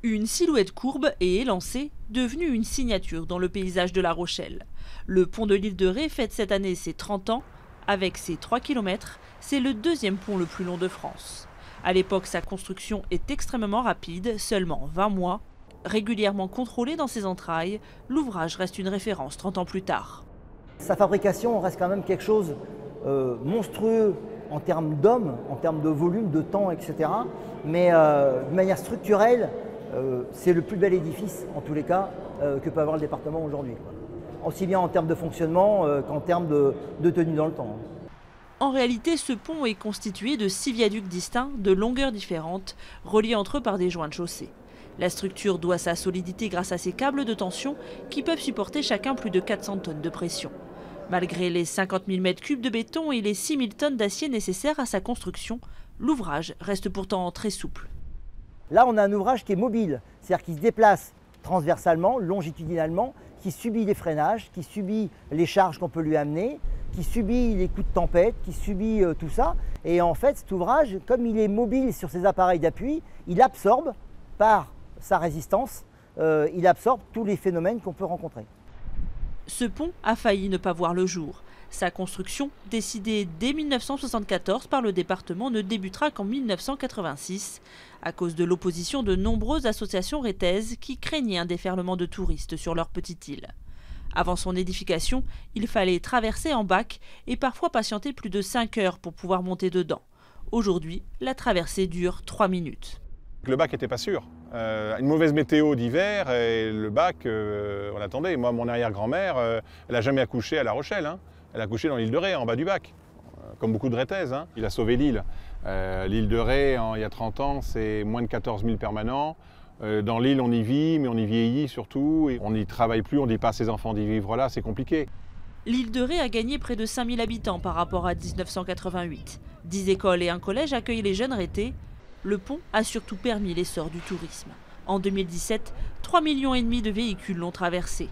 Une silhouette courbe et élancée, devenue une signature dans le paysage de La Rochelle. Le pont de l'île de Ré fête cette année ses 30 ans. Avec ses 3 km, c'est le deuxième pont le plus long de France. À l'époque, sa construction est extrêmement rapide, seulement 20 mois. Régulièrement contrôlé dans ses entrailles, l'ouvrage reste une référence 30 ans plus tard. Sa fabrication reste quand même quelque chose monstrueux en termes d'hommes, en termes de volume, de temps, etc. Mais de manière structurelle, c'est le plus bel édifice, en tous les cas, que peut avoir le département aujourd'hui. Aussi bien en termes de fonctionnement qu'en termes de tenue dans le temps. En réalité, ce pont est constitué de 6 viaducs distincts, de longueurs différentes, reliés entre eux par des joints de chaussée. La structure doit sa solidité grâce à ses câbles de tension qui peuvent supporter chacun plus de 400 tonnes de pression. Malgré les 50 000 m3 de béton et les 6 000 tonnes d'acier nécessaires à sa construction, l'ouvrage reste pourtant très souple. Là, on a un ouvrage qui est mobile, c'est-à-dire qui se déplace transversalement, longitudinalement, qui subit les freinages, qui subit les charges qu'on peut lui amener, qui subit les coups de tempête, qui subit tout ça. Et en fait, cet ouvrage, comme il est mobile sur ses appareils d'appui, il absorbe par sa résistance, il absorbe tous les phénomènes qu'on peut rencontrer. Ce pont a failli ne pas voir le jour. Sa construction, décidée dès 1974 par le département, ne débutera qu'en 1986, à cause de l'opposition de nombreuses associations rétaises qui craignaient un déferlement de touristes sur leur petite île. Avant son édification, il fallait traverser en bac et parfois patienter plus de 5 heures pour pouvoir monter dedans. Aujourd'hui, la traversée dure 3 minutes. Le bac n'était pas sûr. Une mauvaise météo d'hiver et le bac, on attendait. Moi, mon arrière-grand-mère, elle n'a jamais accouché à La Rochelle. Hein. Elle a accouché dans l'île de Ré, en bas du bac, comme beaucoup de Rétaises. Hein. Il a sauvé l'île. L'île de Ré, il y a 30 ans, c'est moins de 14 000 permanents. Dans l'île, on y vit, mais on y vieillit surtout. Et on n'y travaille plus, on ne dit pas à ses enfants d'y vivre là, c'est compliqué. L'île de Ré a gagné près de 5 000 habitants par rapport à 1988. 10 écoles et un collège accueillent les jeunes Rétais. Le pont a surtout permis l'essor du tourisme. En 2017, 3,5 millions de véhicules l'ont traversé.